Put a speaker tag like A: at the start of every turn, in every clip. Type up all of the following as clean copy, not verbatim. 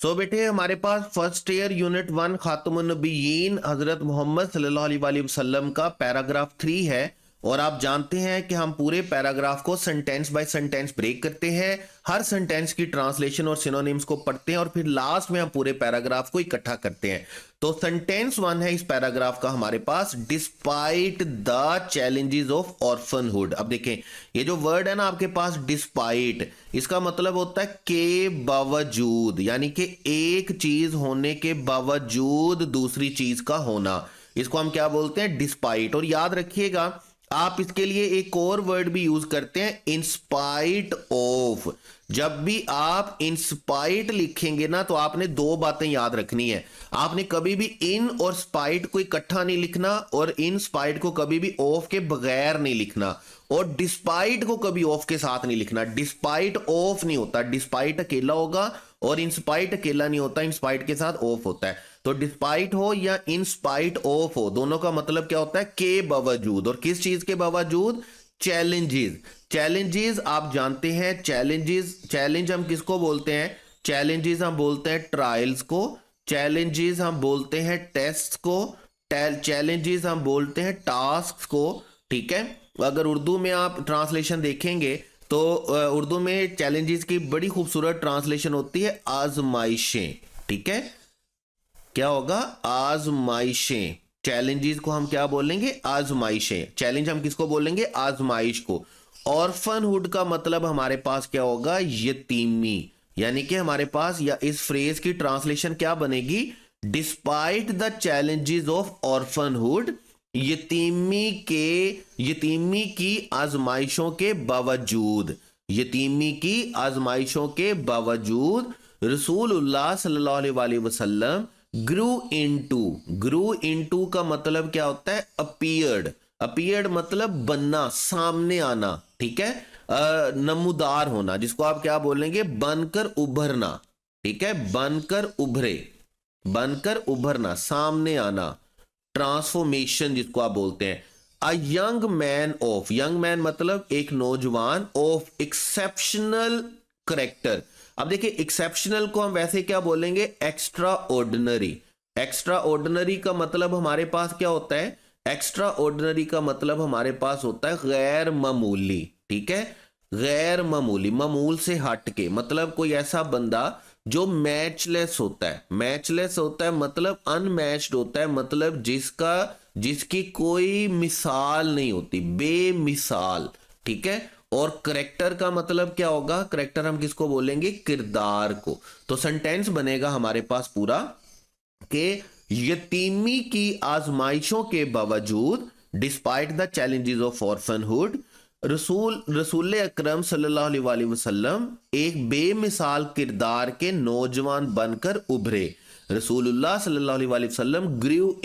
A: सो बेटे हमारे पास first year unit 1 खातमुन नबीयीन हजरत मोहम्मद सल्लल्लाहु अलैहि वसल्लम का पैराग्राफ 3 है। और आप जानते हैं कि हम पूरे पैराग्राफ को सेंटेंस बाय सेंटेंस ब्रेक करते हैं, हर सेंटेंस की ट्रांसलेशन और सिनोनिम्स को पढ़ते हैं और फिर लास्ट में हम पूरे पैराग्राफ को इकट्ठा करते हैं। तो सेंटेंस 1 है इस पैराग्राफ का हमारे पास, डिस्पाइट द चैलेंजेस ऑफ ऑर्फनहुड। अब देखें ये जो वर्ड है ना आपके पास डिस्पाइट, इसका मतलब होता है के बावजूद, यानी कि एक चीज होने के बावजूद दूसरी चीज का होना, इसको हम क्या बोलते हैं, डिस्पाइट। और याद रखिएगा आप इसके लिए एक और वर्ड भी यूज करते हैं, इंस्पाइट ऑफ। जब भी आप इंस्पाइट लिखेंगे ना तो आपने दो बातें याद रखनी है, आपने कभी भी इन और स्पाइट को इकट्ठा नहीं लिखना और इन स्पाइट को कभी भी ऑफ के बगैर नहीं लिखना, और डिस्पाइट को कभी ऑफ के साथ नहीं लिखना। डिस्पाइट ऑफ नहीं होता, डिस्पाइट अकेला होगा और इंस्पाइट अकेला नहीं होता, इंस्पाइट के साथ ऑफ होता है। तो डिस्पाइट हो या इंस्पाइट ऑफ हो, दोनों का मतलब क्या होता है, के बावजूद। और किस चीज के बावजूद, चैलेंजेस। चैलेंजेस आप जानते हैं, चैलेंज हम किसको बोलते हैं, चैलेंजेस हम बोलते हैं ट्रायल्स को, चैलेंजेस हम बोलते हैं टेस्ट को, चैलेंजेस हम बोलते हैं टास्क को। ठीक है, अगर उर्दू में आप ट्रांसलेशन देखेंगे तो उर्दू में चैलेंजेस की बड़ी खूबसूरत ट्रांसलेशन होती है आजमाइशें। ठीक है, क्या होगा, आजमाइशें। चैलेंजेस को हम क्या बोलेंगे, आजमाइशें। चैलेंज हम किसको बोलेंगे, आजमाइश को। ऑर्फनहुड का मतलब हमारे पास क्या होगा, यतीमी। यानी कि हमारे पास या इस फ्रेज की ट्रांसलेशन क्या बनेगी, डिस्पाइट द चैलेंजेस ऑफ ऑर्फनहुड, यतीमी की आजमाइशों के बावजूद, यतीमी की आजमाइशों के बावजूद रसूलुल्लाह सल्लल्लाहु अलैहि वसल्लम ग्रू इनटू का मतलब क्या होता है, अपीयर्ड मतलब बनना, सामने आना। ठीक है, नमूदार होना, जिसको आप क्या बोलेंगे, बनकर उभरना। ठीक है, बनकर उभरना, सामने आना, ट्रांसफॉर्मेशन जिसको आप बोलते हैं। अ यंग मैन मतलब एक नौजवान, ऑफ एक्सेप्शनल करेक्टर। अब देखिए एक्सेप्शनल को हम वैसे क्या बोलेंगे, एक्स्ट्रा ऑर्डिनरी का मतलब हमारे पास क्या होता है, एक्स्ट्रा ऑर्डिनरी का मतलब हमारे पास होता है गैर मामूली। ठीक है, गैर मामूली, मामूल से हट के, मतलब कोई ऐसा बंदा जो मैचलेस होता है मतलब अनमैच्ड होता है, मतलब जिसकी कोई मिसाल नहीं होती, बेमिसाल। ठीक है, और करेक्टर का मतलब क्या होगा, करेक्टर हम किसको बोलेंगे, किरदार को। तो सेंटेंस बनेगा हमारे पास पूरा कि यतीमी की आजमाइशों के बावजूद, डिस्पाइट द चैलेंजेस ऑफ ऑर्फनहुड, रसूल अकरम सल्लल्लाहु अलैहि वसल्लम एक बेमिसाल किरदार के नौजवान बनकर उभरे। रसूलुल्लाह सल्लल्लाहु अलैहि वसल्लम ग्रू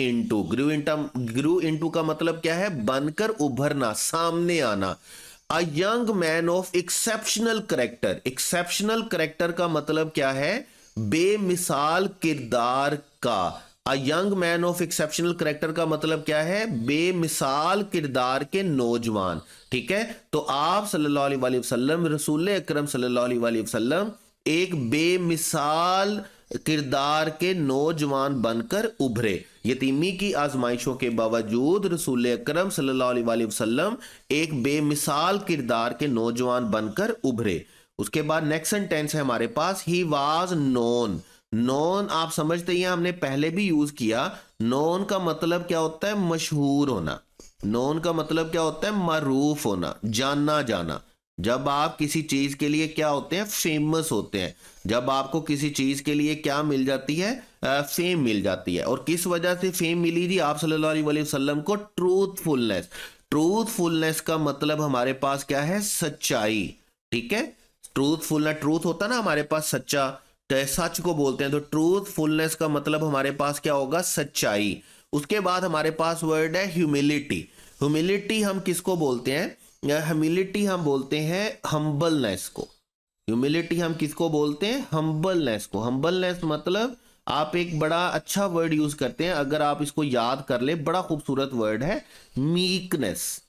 A: इनटू का मतलब क्या है, बनकर उभरना, सामने आना। A young man of exceptional character का मतलब क्या है, बेमिसाल किरदार का। A young man of exceptional character का मतलब क्या है, बेमिसाल किरदार के नौजवान। ठीक है, तो आप सल्लल्लाहु अलैहि वसल्लम, रसूल अकरम सल्लल्लाहु अलैहि वसल्लम एक बेमिसाल किरदार के नौजवान बनकर उभरे। यतीमी की आजमाइशों के बावजूद रसूल अकरम सल्लल्लाहु अलैहि वसल्लम एक बेमिसाल किरदार के नौजवान बनकर उभरे। उसके बाद नेक्स्ट सेंटेंस है हमारे पास, ही वाज नोन आप समझते हैं, हमने पहले भी यूज किया। नोन का मतलब क्या होता है, मशहूर होना। नोन का मतलब क्या होता है, मारूफ होना, जाना जाना। जब आप किसी चीज के लिए क्या होते हैं, फेमस होते हैं। जब आपको किसी चीज के लिए क्या मिल जाती है, फेम मिल जाती है। और किस वजह से फेम मिली थी आप सल्लल्लाहु अलैहि वसल्लम को, ट्रूथफुलनेस का मतलब हमारे पास क्या है, सच्चाई। ठीक है, ट्रूथ होता ना हमारे पास सच्चा, तो सच को बोलते हैं, तो ट्रूथफुलनेस का मतलब हमारे पास क्या होगा, सच्चाई। उसके बाद हमारे पास वर्ड है ह्यूमिलिटी हम किसको बोलते हैं, ह्यूमिलिटी हम बोलते हैं हम्बलनेस को। ह्यूमिलिटी हम किसको बोलते हैं, हम्बलनेस को। हम्बलनेस मतलब आप एक बड़ा अच्छा वर्ड यूज करते हैं, अगर आप इसको याद कर ले, बड़ा खूबसूरत वर्ड है, मीकनेस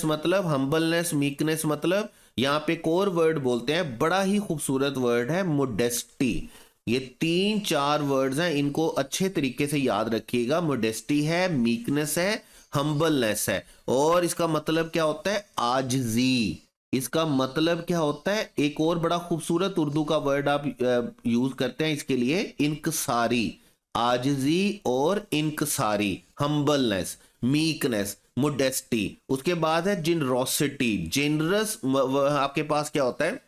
A: मतलब हम्बलनेस, मीकनेस मतलब यहाँ पे एक और वर्ड बोलते हैं, बड़ा ही खूबसूरत वर्ड है, मोडेस्टी। ये 3-4 वर्ड्स हैं, इनको अच्छे तरीके से याद रखिएगा। मोडेस्टी है, मीकनेस है, हम्बलनेस है। और इसका मतलब क्या होता है? आजिजी। इसका मतलब क्या होता है? एक और बड़ा खूबसूरत उर्दू का वर्ड आप यूज करते हैं इसके लिए, इनकसारी। आजिजी और इनकसारी, हम्बलनेस, मीकनेस, मोडेस्टी। उसके बाद है जेनरोसिटी, जेनरस। आपके पास क्या होता है?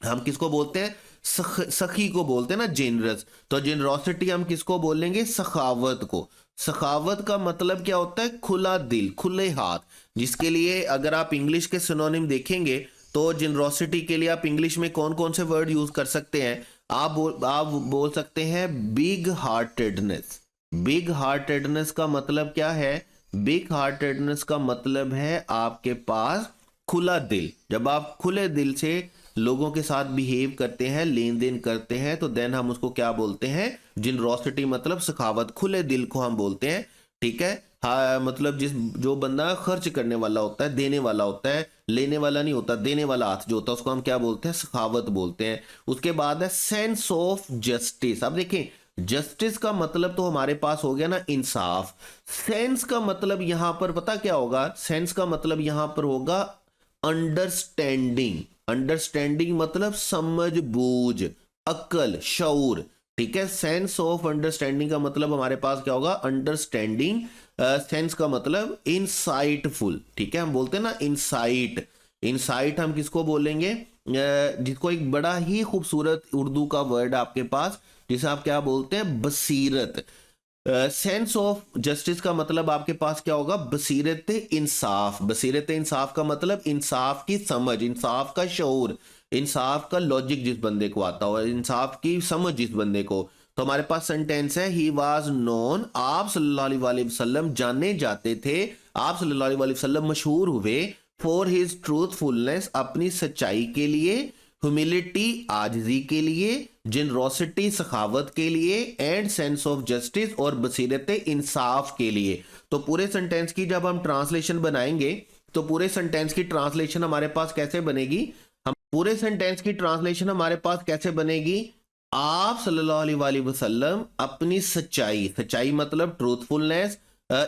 A: हम किसको बोलते हैं? सखी को बोलते हैं ना, जेनरस। तो जेनरोसिटी हम किसको बोलेंगे? सखावत को। सखावत का मतलब क्या होता है? खुला दिल, खुले हाथ। जिसके लिए अगर आप इंग्लिश के सिनोनिम देखेंगे तो जेनरोसिटी के लिए आप इंग्लिश में कौन कौन से वर्ड यूज कर सकते हैं? आप बोल सकते हैं बिग हार्टेडनेस। बिग हार्टेडनेस का मतलब क्या है? बिग हार्टेडनेस का मतलब है आपके पास खुला दिल। जब आप खुले दिल से लोगों के साथ बिहेव करते हैं, लेन देन करते हैं, तो देन हम उसको क्या बोलते हैं? जेनरोसिटी, मतलब सखावत, खुले दिल को हम बोलते हैं। ठीक है। हाँ, मतलब जो बंदा खर्च करने वाला होता है, देने वाला होता है, लेने वाला नहीं होता, देने वाला हाथ जो होता है, उसको हम क्या बोलते हैं? सखावत बोलते हैं। उसके बाद है सेंस ऑफ जस्टिस। अब देखें, जस्टिस का मतलब तो हमारे पास हो गया ना इंसाफ। सेंस का मतलब यहां पर पता क्या होगा? सेंस का मतलब यहां पर होगा अंडरस्टैंडिंग। अंडरस्टैंडिंग मतलब समझ बूझ, अक्ल, शऊर। ठीक है। सेंस ऑफ अंडरस्टैंडिंग का मतलब हमारे पास क्या होगा? अंडरस्टैंडिंग। सेंस का मतलब इनसाइटफुल। ठीक है, हम बोलते हैं ना इनसाइट। इनसाइट हम किसको बोलेंगे? जिसको एक बड़ा ही खूबसूरत उर्दू का वर्ड आपके पास, जिसे आप क्या बोलते हैं? बसीरत। सेंस ऑफ जस्टिस का मतलब आपके पास क्या होगा? बसीरत इंसाफ। बसीरत इंसाफ का मतलब इंसाफ की समझ, इंसाफ का शऊर, इंसाफ का लॉजिक जिस बंदे को आता हो, इंसाफ की समझ जिस बंदे को। तो हमारे पास सेंटेंस है, ही वाज नोन, आप सल्लल्लाहु अलैहि वसल्लम जाने जाते थे, आप सल्लल्लाहु अलैहि वसल्लम मशहूर हुए, फॉर हिज ट्रूथफुलनेस, अपनी सच्चाई के लिए, ह्यूमिलिटी, आजिजी के लिए, जनरोसिटी, सखावत के लिए, एंड सेंस ऑफ जस्टिस, और बसीरत इंसाफ के लिए। तो पूरे सेंटेंस की जब हम ट्रांसलेशन बनाएंगे तो पूरे सेंटेंस की ट्रांसलेशन हमारे पास कैसे बनेगी? हम पूरे सेंटेंस की ट्रांसलेशन हमारे पास कैसे बनेगी? आप सल्लल्लाहु अलैहि वसल्लम अपनी सच्चाई, सच्चाई मतलब ट्रूथफुलनेस,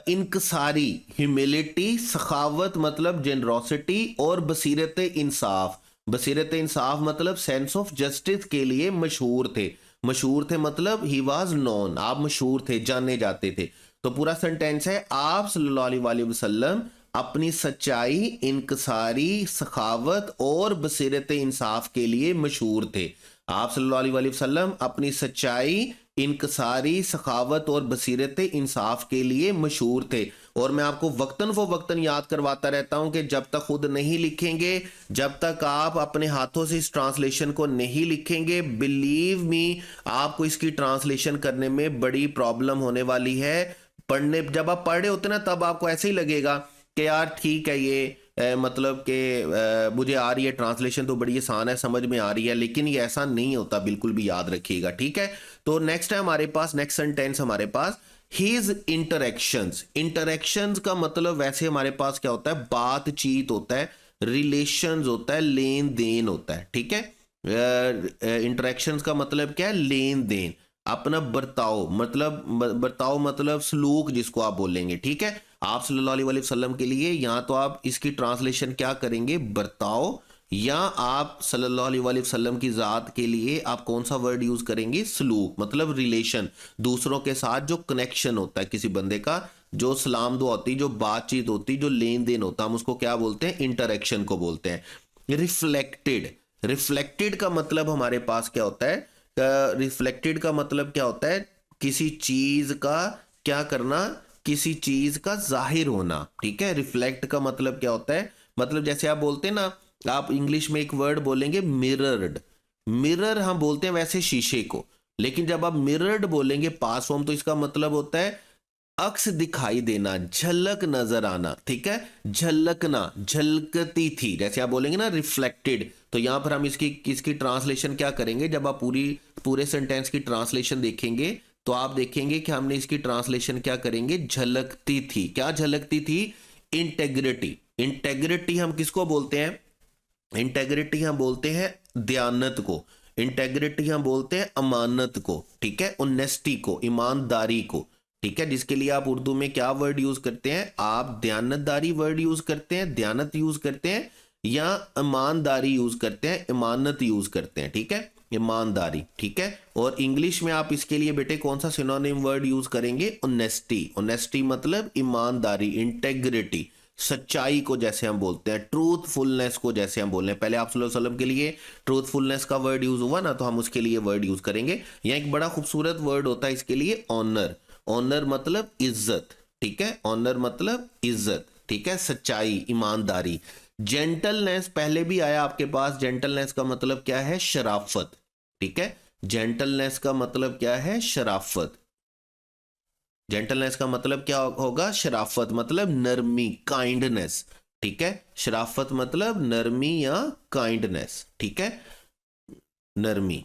A: इनकसारी, ह्यूमिलिटी, सखावत मतलब जेनरोसिटी, और बसीरत इंसाफ, बसीरत इंसाफ मतलब सेंस ऑफ जस्टिस के लिए मशहूर थे। मशहूर थे मतलब ही वाज नोन, आप मशहूर थे, जाने जाते थे। तो पूरा सेंटेंस है, आप सल्लल्लाहु अलैहि वसल्लम अपनी सच्चाई, इनकसारी, सखावत और बसीरत इंसाफ के लिए मशहूर थे। आप सल्लल्लाहु अलैहि वसल्लम अपनी सच्चाई, इनकसारी, सखावत और बसीरत इंसाफ के लिए मशहूर थे। और मैं आपको वक्तन फो वक्तन याद करवाता रहता हूं कि जब तक खुद नहीं लिखेंगे, जब तक आप अपने हाथों से इस ट्रांसलेशन को नहीं लिखेंगे, बिलीव मी, आपको इसकी ट्रांसलेशन करने में बड़ी प्रॉब्लम होने वाली है। पढ़ने जब आप पढ़ रहे होते ना, तब आपको ऐसे ही लगेगा कि यार ठीक है, ये मतलब कि मुझे आ रही है ट्रांसलेशन, तो बड़ी आसान है, समझ में आ रही है, लेकिन ये ऐसा नहीं होता, बिल्कुल भी याद रखिएगा। ठीक है। तो नेक्स्ट है हमारे पास, नेक्स्ट सेंटेंस हमारे पास, हिज इंटरेक्शंस। इंटरेक्शंस का मतलब वैसे हमारे पास क्या होता है? बातचीत होता है, रिलेशंस होता है, लेन देन होता है। ठीक है। इंटरेक्शंस का मतलब क्या है? लेन देन, अपना बर्ताव, मतलब बर्ताव मतलब सलूक जिसको आप बोलेंगे। ठीक है। आप सल्लल्लाहु अलैहि वसल्लम के लिए यहां तो आप इसकी ट्रांसलेशन क्या करेंगे? बर्ताव। या आप सल्लल्लाहु अलैहि वसल्लम की जात के लिए आप कौन सा वर्ड यूज करेंगे? सलूक, मतलब रिलेशन, दूसरों के साथ जो कनेक्शन होता है किसी बंदे का, जो सलाम दुआ होती, जो बातचीत होती, जो लेन देन होता, हम उसको क्या बोलते हैं? इंटरेक्शन को बोलते हैं। रिफ्लेक्टेड। रिफ्लेक्टेड का मतलब हमारे पास क्या होता है? रिफ्लेक्टेड का मतलब क्या होता है? किसी चीज का क्या करना? किसी चीज का जाहिर होना। ठीक है। रिफ्लेक्ट का मतलब क्या होता है? मतलब जैसे आप बोलते हैं ना, आप इंग्लिश में एक वर्ड बोलेंगे मिरर्ड। मिरर हम बोलते हैं वैसे शीशे को, लेकिन जब आप मिरर्ड बोलेंगे पास फॉर्म, तो इसका मतलब होता है अक्स दिखाई देना, झलक नजर आना। ठीक है। झलकना, झलकती थी, जैसे आप बोलेंगे ना रिफ्लेक्टेड। तो यहां पर हम इसकी ट्रांसलेशन क्या करेंगे? जब आप पूरे सेंटेंस की ट्रांसलेशन देखेंगे तो आप देखेंगे कि हमने इसकी ट्रांसलेशन क्या करेंगे? झलकती थी। क्या झलकती थी? इंटेग्रिटी। इंटेग्रिटी हम किसको बोलते हैं? इंटेग्रिटी हम बोलते हैं दयानत को, इंटेग्रिटी हम बोलते हैं अमानत को, ठीक है, ऑनेस्टी को, ईमानदारी को, ठीक है, जिसके लिए आप उर्दू में क्या वर्ड यूज करते हैं, आप दयानतदारी वर्ड यूज करते हैं, दयानत यूज करते हैं, या ईमानदारी यूज करते हैं, इमानत यूज करते हैं, ठीक है, ईमानदारी, ठीक है। और इंग्लिश में आप इसके लिए बेटे कौन सा सिनोनिम वर्ड यूज करेंगे, ऑनेस्टी, ऑनेस्टी मतलब ईमानदारी, इंटेग्रिटी, सच्चाई को जैसे हम बोलते हैं, ट्रूथफुलनेस को जैसे हम बोल रहे हैं, पहले आप सल्लल्लाहु अलैहि वसल्लम के लिए ट्रूथफुलनेस का वर्ड यूज हुआ ना, तो हम उसके लिए वर्ड यूज करेंगे। यहाँ एक बड़ा खूबसूरत वर्ड होता है इसके लिए, ऑनर, ऑनर मतलब इज्जत, ठीक है, ऑनर मतलब इज्जत, ठीक है, सच्चाई, ईमानदारी। जेंटलनेस पहले भी आया आपके पास, जेंटलनेस का मतलब क्या है, शराफत, ठीक है, जेंटलनेस का मतलब क्या है, शराफत, जेंटलनेस का मतलब क्या होगा, शराफत मतलब नरमी, काइंडनेस, ठीक है, शराफत मतलब नरमी या काइंडनेस, ठीक है, नरमी।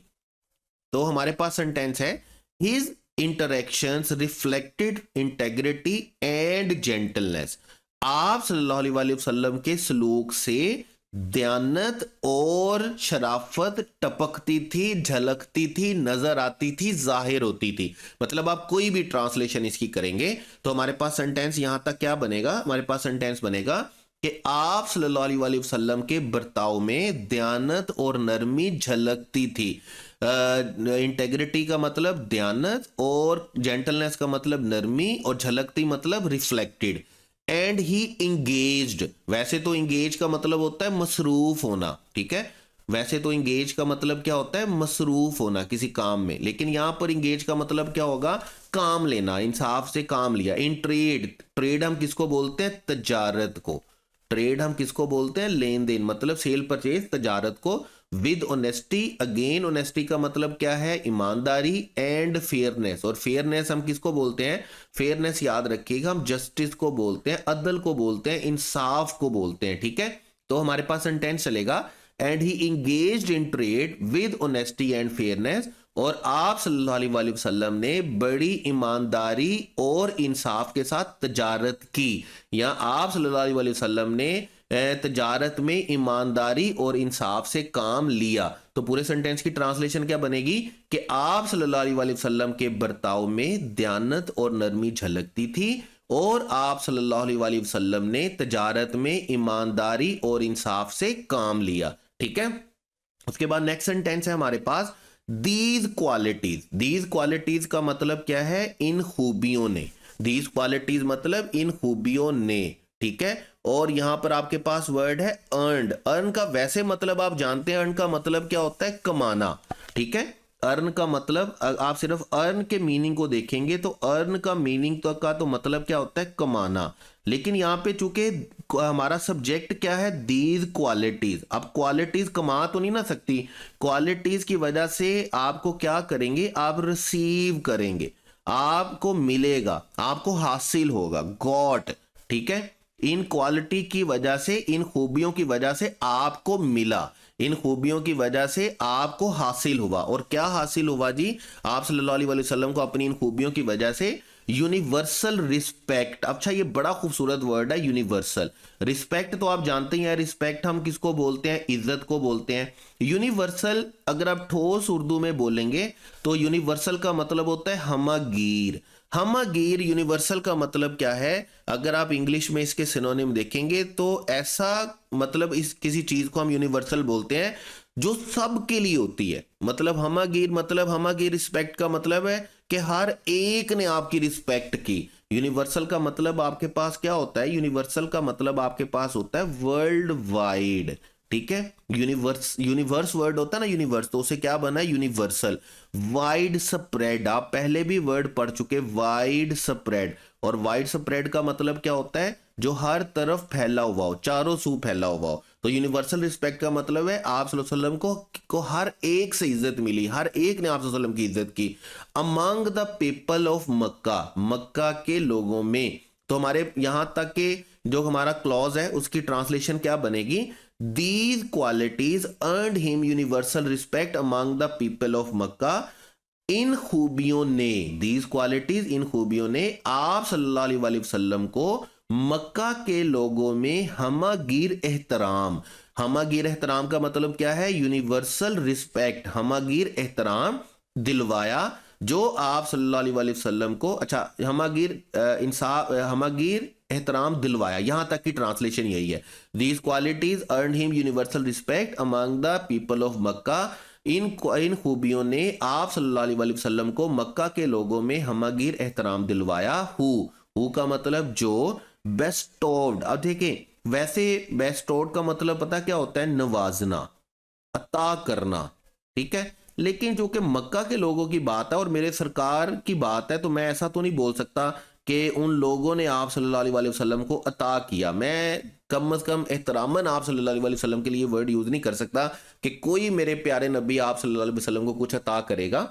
A: तो हमारे पास सेंटेंस है, his interactions reflected integrity and gentleness. आप सल्लल्लाहु अलैहि वसल्लम के सलूक से दयानत और शराफत टपकती थी, झलकती थी, नजर आती थी, जाहिर होती थी। मतलब आप कोई भी ट्रांसलेशन इसकी करेंगे तो हमारे पास सेंटेंस यहां तक क्या बनेगा, हमारे पास सेंटेंस बनेगा कि आप सल्लल्लाहु अलैहि वसल्लम के बर्ताव में दयानत और नरमी झलकती थी। इंटेग्रिटी का मतलब दयानत, और जेंटलनेस का मतलब नरमी, और झलकती मतलब रिफ्लेक्टेड। एंड ही इंगेज्ड, वैसे तो इंगेज का मतलब होता है मसरूफ होना, ठीक है, वैसे तो इंगेज का मतलब क्या होता है, मसरूफ होना किसी काम में, लेकिन यहां पर इंगेज का मतलब क्या होगा, काम लेना, इंसाफ से काम लिया। इन ट्रेड, ट्रेड हम किसको बोलते हैं, तजारत को, ट्रेड हम किसको बोलते हैं, लेन देन, मतलब सेल परचेज, तजारत को। विद ऑनेस्टी, अगेन ऑनेस्टी का मतलब क्या है, ईमानदारी, एंड फेयरनेस, और फेयरनेस हम किसको बोलते हैं, फेयरनेस याद रखिएगा, हम जस्टिस को बोलते हैं, अदल को बोलते हैं, इंसाफ को बोलते हैं, ठीक है। तो हमारे पास सेंटेंस चलेगा, and he engaged in trade with honesty and fairness, और आप सल्लल्लाहु अलैहि वसल्लम ने बड़ी ईमानदारी और इंसाफ के साथ तजारत की, या आप सल्लल्लाहु अलैहि वसल्लम ने तजारत में ईमानदारी और इंसाफ से काम लिया। तो पूरे सेंटेंस की ट्रांसलेशन क्या बनेगी कि आप सल्लल्लाहु अलैहि वसल्लम के बर्ताव में दयानत और नरमी झलकती थी, और आप सल्लल्लाहु अलैहि वसल्लम ने तजारत में ईमानदारी और इंसाफ से काम लिया, ठीक है। उसके बाद नेक्स्ट सेंटेंस है हमारे पास, दीज क्वालिटीज, दीज क्वालिटीज का मतलब क्या है, इन खूबियों ने, दीज क्वालिटीज मतलब इन खूबियों ने, ठीक है। और यहां पर आपके पास वर्ड है अर्नड, अर्न का वैसे मतलब आप जानते हैं, अर्न का मतलब क्या होता है, कमाना, ठीक है, अर्न का मतलब आप सिर्फ अर्न के मीनिंग को देखेंगे तो अर्न का मीनिंग तो का तो मतलब क्या होता है, कमाना, लेकिन यहाँ पे चूंकि हमारा सब्जेक्ट क्या है, दीज क्वालिटीज, अब क्वालिटीज कमा तो नहीं ना सकती, क्वालिटीज की वजह से आपको क्या करेंगे, आप रिसीव करेंगे, आपको मिलेगा, आपको हासिल होगा, गॉट, ठीक है, इन क्वालिटी की वजह से, इन खूबियों की वजह से आपको मिला, इन खूबियों की वजह से आपको हासिल हुआ। और क्या हासिल हुआ जी, आप सल्लल्लाहु अलैहि वसल्लम को अपनी इन खूबियों की वजह से यूनिवर्सल रिस्पेक्ट, अच्छा ये बड़ा खूबसूरत वर्ड है यूनिवर्सल रिस्पेक्ट, तो आप जानते हैं रिस्पेक्ट हम किसको बोलते हैं, इज्जत को बोलते हैं। यूनिवर्सल अगर आप ठोस उर्दू में बोलेंगे तो यूनिवर्सल का मतलब होता है हमगीर, हमगीर यूनिवर्सल का मतलब क्या है, अगर आप इंग्लिश में इसके सिनोनिम देखेंगे तो ऐसा मतलब इस किसी चीज को हम यूनिवर्सल बोलते हैं जो सब के लिए होती है। मतलब हमगीर रिस्पेक्ट का मतलब है कि हर एक ने आपकी रिस्पेक्ट की। यूनिवर्सल का मतलब आपके पास क्या होता है, यूनिवर्सल का मतलब आपके पास होता है वर्ल्ड वाइड, ठीक है, यूनिवर्स वर्ड होता है ना, यूनिवर्स, तो उसे क्या बना है, यूनिवर्सल, वाइड स्प्रेड, आप पहले भी वर्ड पढ़ चुके, वाइड स्प्रेड, और वाइड स्प्रेड का मतलब क्या होता है, जो हर तरफ फैला हुआ हो, चारों सू फैला हुआ हो। तो यूनिवर्सल रिस्पेक्ट का मतलब है आप सल्लल्लाहु अलैहि वसल्लम को हर एक से इज्जत मिली, हर एक ने आप सल्लल्लाहु अलैहि वसल्लम की इज्जत की। अमंग द पीपल ऑफ मक्का, मक्का के लोगों में, तो हमारे यहां तक के जो हमारा क्लॉज है उसकी ट्रांसलेशन क्या बनेगी, These qualities earned him universal respect among the people of Makkah. इन खूबियों ने, these qualities, इन खूबियों ने आप सल्लल्लाहु अलैहि वसल्लम को मक्का के लोगों में हमगीर एहतराम, हमागीर एहतराम का मतलब क्या है? यूनिवर्सल रिस्पेक्ट, हमागीर एहतराम दिलवाया जो आप सल्लल्लाहु अलैहि वसल्लम को, अच्छा हमागीर इंसाफ, हमागीर एहतराम दिलवाया, यहां तक की ट्रांसलेशन यही है। These qualities earn him universal respect among the people of Mecca, इन खूबियों ने आप सल्लल्लाहु अलैहि वसल्लम को मक्का के लोगों में हमागीर एहतराम दिलवाया। हु का मतलब जो, बेस्टोव्ड, अब देखें वैसे बेस्टोव्ड का मतलब पता क्या होता है? नवाजना, अता करना, ठीक है। लेकिन जो कि मक्का के लोगों की बात है और मेरे सरकार की बात है, तो मैं ऐसा तो नहीं बोल सकता कि उन लोगों ने आप सल्लल्लाहु अलैहि वसल्लम को अता किया। मैं कम से कम एहतरामन आप सल्लल्लाहु अलैहि वसल्लम के लिए वर्ड यूज नहीं कर सकता कि कोई मेरे प्यारे नबी आप सल्लल्लाहु अलैहि वसल्लम को कुछ अता करेगा।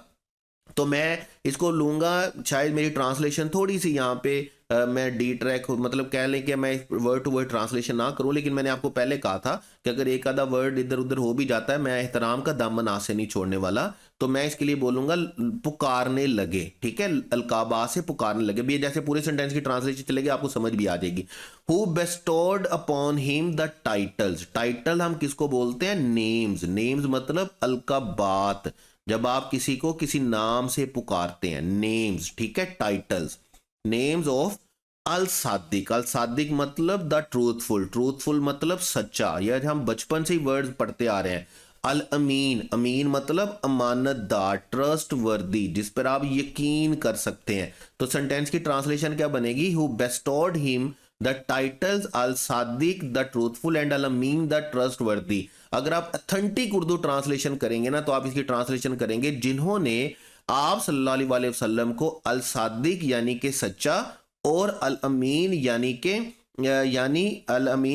A: तो मैं इसको लूंगा, शायद मेरी ट्रांसलेशन थोड़ी सी यहाँ पे मैं डी ट्रैक, मतलब कह लें कि मैं वर्ड टू वर्ड ट्रांसलेशन ना करूं, लेकिन मैंने आपको पहले कहा था कि अगर एक आधा वर्ड इधर उधर हो भी जाता है, मैं एहतराम का दामन हाथ से नहीं छोड़ने वाला। तो मैं इसके लिए बोलूंगा पुकारने लगे, ठीक है, अलकाबा से पुकारने लगे भी, जैसे पूरे सेंटेंस की ट्रांसलेशन चलेगी आपको समझ भी आ जाएगी। Who bestowed upon him the titles, title हम किसको बोलते हैं? नेम्स, नेम्स मतलब अलकाबात, जब आप किसी को किसी नाम से पुकारते हैं, नेम्स, ठीक है, टाइटल्स। नेम्स ऑफ अल सादिक, अल सादिक मतलब द ट्रूथफुल, ट्रूथफुल मतलब सच्चा, यह हम बचपन से ही वर्ड्स पढ़ते आ रहे हैं। अल अमीन, अमीन मतलब अमानतदार, ट्रस्ट वर्दी, जिस पर आप यकीन कर सकते हैं। तो सेंटेंस की ट्रांसलेशन क्या बनेगी? Who bestowed him the titles al Sadiq the truthful and al Amin the trustworthy. अगर आप अथेंटिक उर्दू ट्रांसलेशन करेंगे ना, तो आप इसकी ट्रांसलेशन करेंगे जिन्होंने आप सल्लल्लाहु अलैहि वसल्लम को अल सादिक यानी कि सच्चा और अल अमीन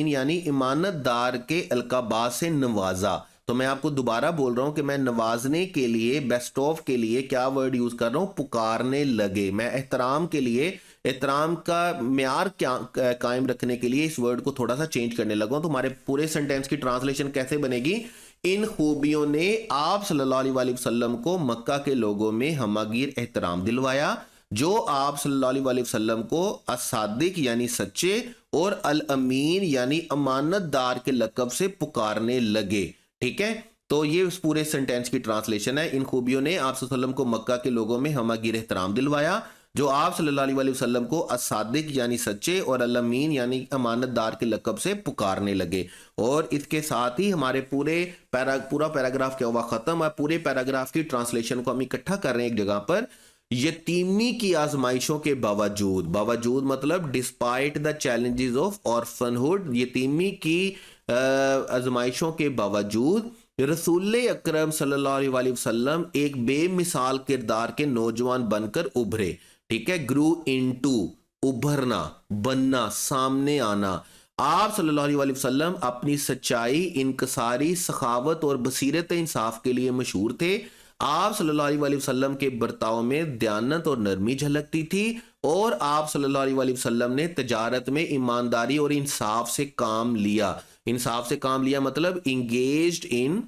A: यानी ईमानतदार के अलकाबा से नवाजा। तो मैं आपको दोबारा बोल रहा हूं कि मैं नवाजने के लिए, बेस्ट ऑफ के लिए क्या वर्ड यूज कर रहा हूं? पुकारने लगे। मैं एहतराम के लिए, एहतराम का म्यार क्या कायम रखने के लिए इस वर्ड को थोड़ा सा चेंज करने लगा हूं। तो हमारे पूरे सेंटेंस की ट्रांसलेशन कैसे बनेगी? इन खूबियों ने आप सल्लल्लाहु अलैहि वसल्लम को मक्का के लोगों में हमागीर एहतराम दिलवाया जो आप सल्लल्लाहु अलैहि वसल्लम को असादिक यानी सच्चे और अल अमीन यानी अमानतदार के लक़ब से पुकारने लगे, ठीक है। तो ये उस पूरे सेंटेंस की ट्रांसलेशन है। इन खूबियों ने आप सल्लल्लाहु अलैहि वसल्लम को मक्का के लोगों में हमागीर एहतराम दिलवाया जो आप सल्लल्लाहु अलैहि वसल्लम को असादिक यानी सच्चे और अल अमीन यानी अमानतदार के लक़ब से पुकारने लगे। और इसके साथ ही हमारे पूरा पैराग्राफ क्या हुआ? खत्म। और पूरे पैराग्राफ की ट्रांसलेशन को हम इकट्ठा कर रहे हैं एक जगह पर। यतीमी की आजमाइशों के बावजूद, बावजूद मतलब डिस्पाइट द चैलेंजेस ऑफ ऑर्फनहुड, यतीमी की आजमाइशों के बावजूद रसूल अकरम सल्लल्लाहु अलैहि वसल्लम एक बेमिसाल किरदार के नौजवान बनकर उभरे, ठीक है। ग्रू इनटू, उभरना, बनना, सामने आना। आप सल्लल्लाहु अलैहि वसल्लम अपनी सच्चाई, इनकसारी, सखावत और बसीरत इंसाफ के लिए मशहूर थे। आप सल्लल्लाहु अलैहि वसल्लम के बर्ताव में दयानत और नरमी झलकती थी और आप सल्लल्लाहु अलैहि वसल्लम ने तजारत में ईमानदारी और इंसाफ से काम लिया। इंसाफ से काम लिया मतलब इंगेज्ड इन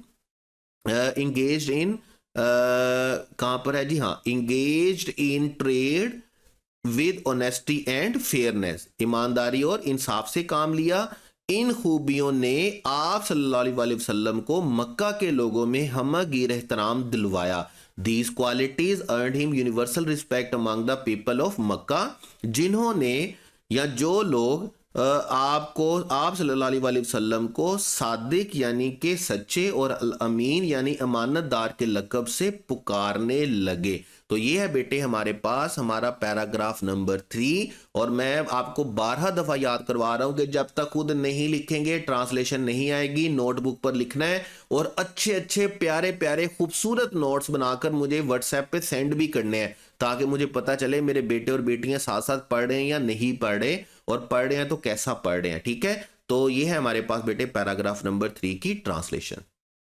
A: कहां पर है जी? हाँ, engaged in trade with honesty and fairness, ईमानदारी और इंसाफ से काम लिया। इन खूबियों ने आप सल्लल्लाहु अलैहि वसल्लम को मक्का के लोगों में हमागीर एहतराम दिलवाया। These qualities earned him universal respect among the people of Mecca, जिन्होंने या जो लोग आप सल्लल्लाहु अलैहि वसल्लम को सादिक यानी कि सच्चे और अल अमीन यानी अमानतदार के लक़ब से पुकारने लगे। तो ये है बेटे हमारे पास हमारा पैराग्राफ नंबर 3। और मैं आपको 12 दफा याद करवा रहा हूं कि जब तक खुद नहीं लिखेंगे ट्रांसलेशन नहीं आएगी। नोटबुक पर लिखना है और अच्छे अच्छे प्यारे प्यारे खूबसूरत नोट्स बनाकर मुझे व्हाट्सएप पे सेंड भी करने हैं ताकि मुझे पता चले मेरे बेटे और बेटियां साथ साथ पढ़ रहे हैं या नहीं पढ़ रहे, और पढ़ रहे हैं तो कैसा पढ़ रहे हैं, ठीक है। तो ये है हमारे पास बेटे पैराग्राफ नंबर 3 की ट्रांसलेशन।